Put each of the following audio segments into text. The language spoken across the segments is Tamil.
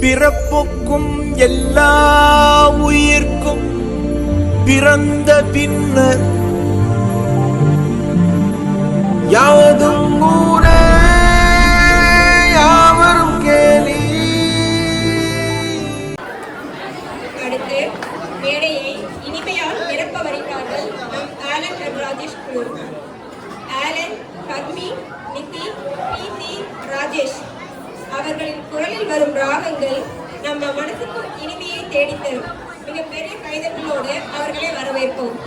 பிறப்புக்கும் எல்லா உயிர்க்கும் பிறந்த பின்னர் யாவதும் ஊரே யாவரும் கேலி. அடுத்து மேடையை இனிமையால் நிரப்ப வருகிறார்கள் நம் ஆலன் ராஜேஷ் குழு. ஆலன், பத்மி, நிதி, பிரீத்தி, ராஜேஷ் அவர்களின் குரலில் வரும் ராகங்கள் நம்ம மனசுக்கு இனிமையை தேடித்தரும். மிகப்பெரிய கைதட்டலோடு அவர்களை வரவேற்போம்.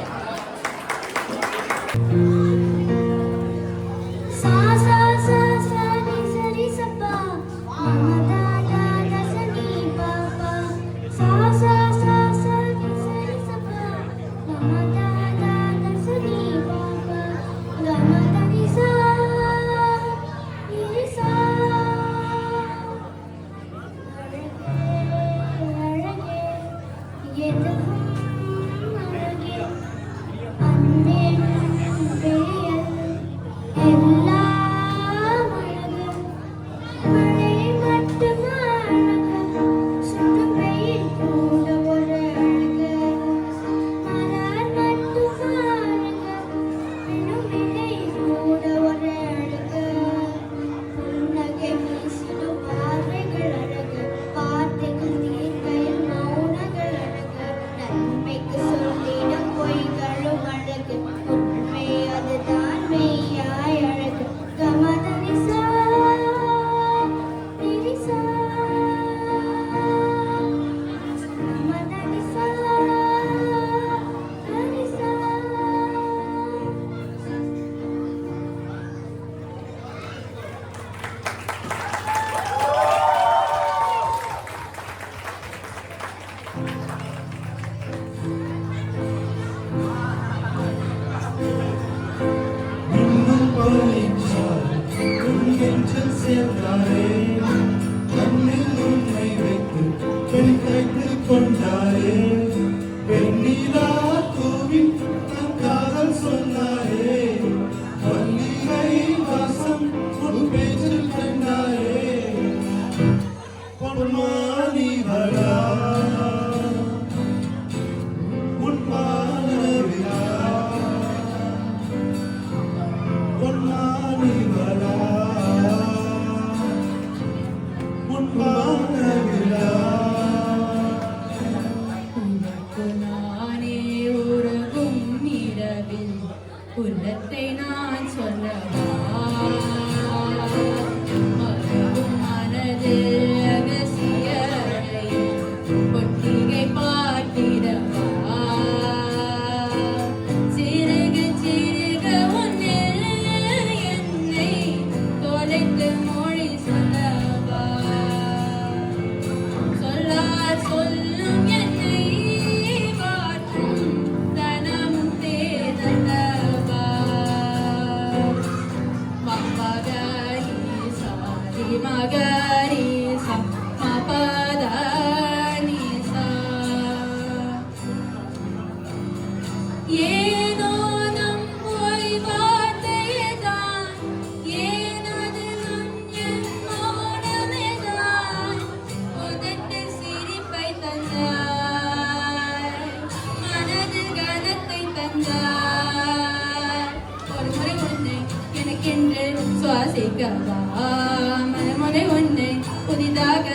மனமுனை உன்னை புதிதாக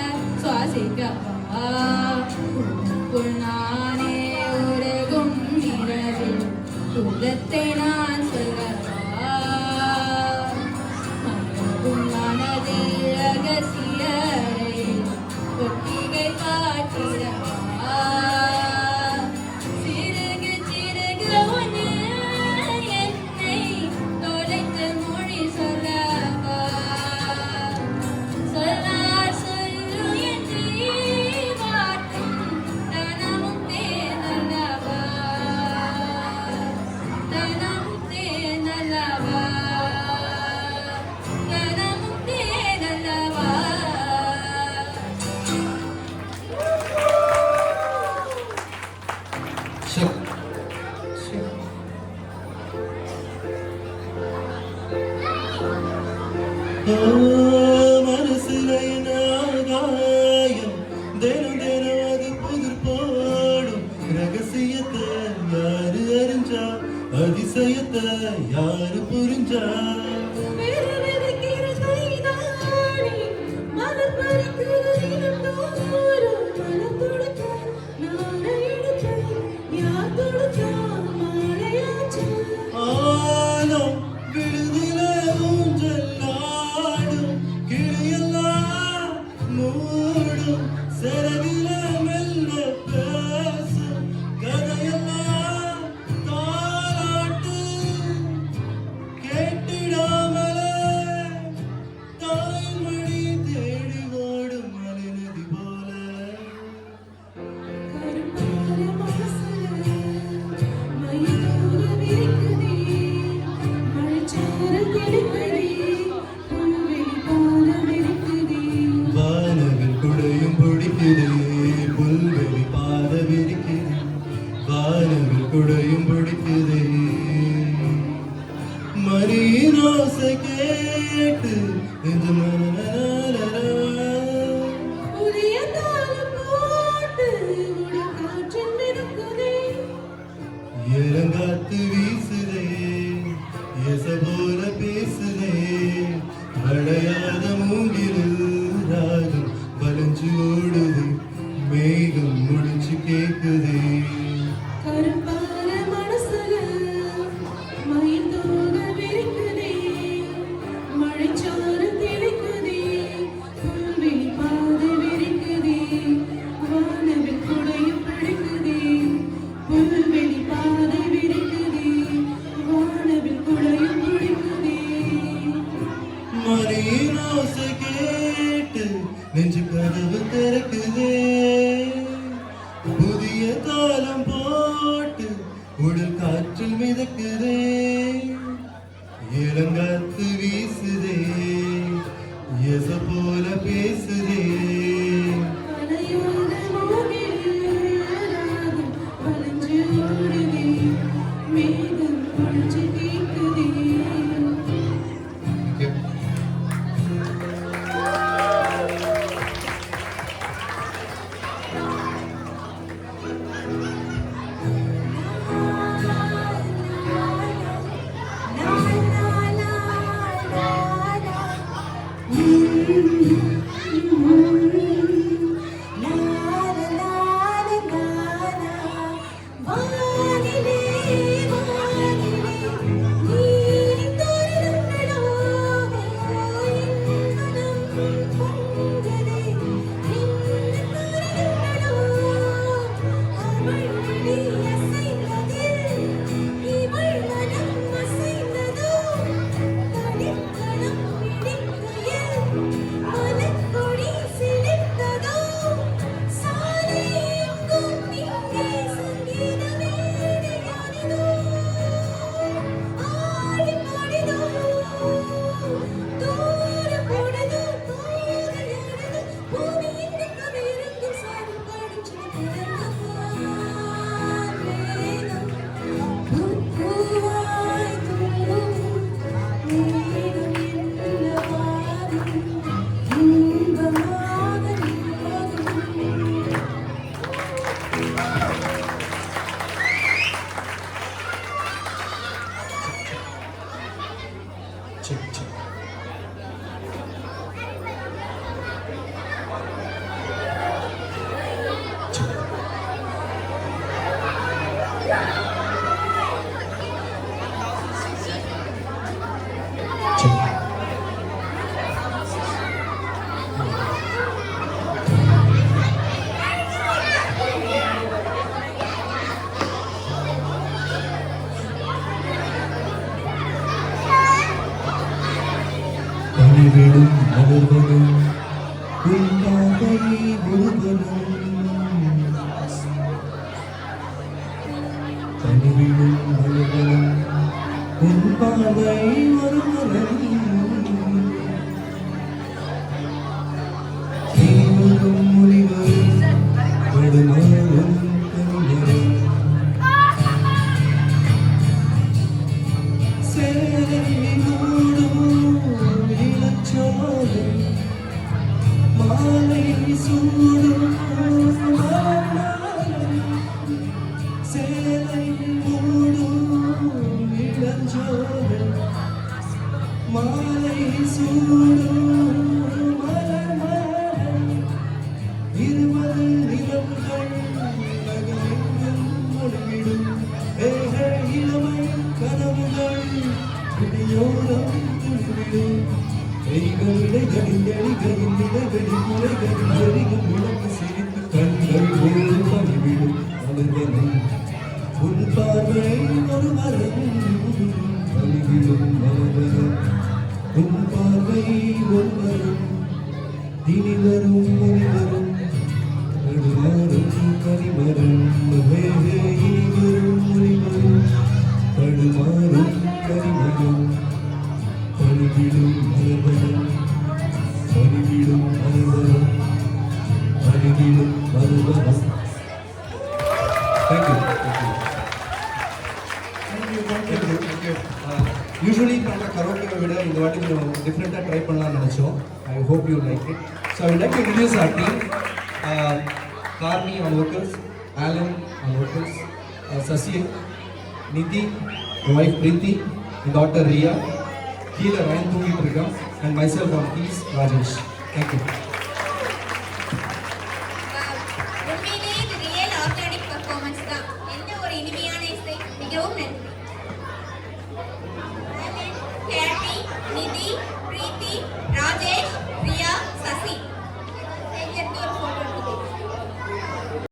சுவாசிக்கவா நானே உருகும் இரவில் உள்ளத்தை நான் சொல்லவா மனதில் ரகசியரை ஒட்டிகை காட்டிடவா சிறுகு சிறுகு ஒன்று என்னை தொலைத்து மொழி சொல்லவா சொல்லார் சொல்லு என்று வாட்டும் தனமும் தேனல்லவா தனமும் தேனல்லவா தனமும் தேனல்லவா. மனசுல ஆகாயம் தினம் தினம் அது புதிர் போடும் ரகசியத்தை யாரு அறிஞ்சா அதிசயத்தை யாரு புரிஞ்சா ஆலம் விடுதில ஊஞ்சலாடும் கிளியெல்லாம் மூடும் செலவில மெல்ல பேசும் கதையெல்லாம் தாலாட்டு கேட்டிடாமலே தாய்மொழி தேடி ஓடும் மலைநதி போல வானவில் குடையும் பிடிக்குது புல்வெளி பாத விரிக்குது வானவில் குடையும் பிடிக்குது மரியின் ஓசை கேட்டு நெஞ்சு இளங்காத்து வீசுதே எச போல பேசுதே அடையாத மூங்கிலில் ராகம் வளைஞ்சு ஓடுது மேகம் முடிச்சு கேக்குதே மரியின் ஓசை கேட்டு நெஞ்சு கதவு திறக்குதே புதிய தாளம் போட்டு உடல் காற்றில் மிதக்குதே இளங்காத்து வீசுதே எச போல பேசுதே விடும் மலர்களும் உண்டாகை முருகனும் தனிவிடும் மலர்களும் உண்டாகை முருகனும் தீவரும் முனிவரும் படுமாறும் கனிவரும் மாலை சூடும் விண்டெளிகையில் நிலைவெளி குலைகளில் எரியும் விளக்கு சிரித்து கண்கள் ஒரு பணிவிடும் மலர்வனம் உன் பார்வை ஒரு மரம் பணிவிடும் மலர்வனம் உன் பார்வை ஒரு மரம் இனி வரும் முனிவரும் நடுமாறும் கனிமரம் இனி வரும் முனிவரும் நடுமாறும் கனிமரம் பணிவிடும் மலர்வனம் பணிவிடும் மலர்வனம் பணிவிடும் மலர்வனம். Thank you. யூஸ்வலி பண்ணுற கரோக்கேவை விட இந்த வாட்டி கொஞ்சம் டிஃப்ரெண்ட்டாக ட்ரை பண்ணலாம்னு நினச்சோம். I hope you like it. So I like to introduce our team. Karmi on vocals, Alan on vocals, Sasi, Niti, my wife Preeti, my daughter Riya, கீழே ரயன் தூங்கிட்டு இருக்கான், and myself on keys, Rajesh. Thank you.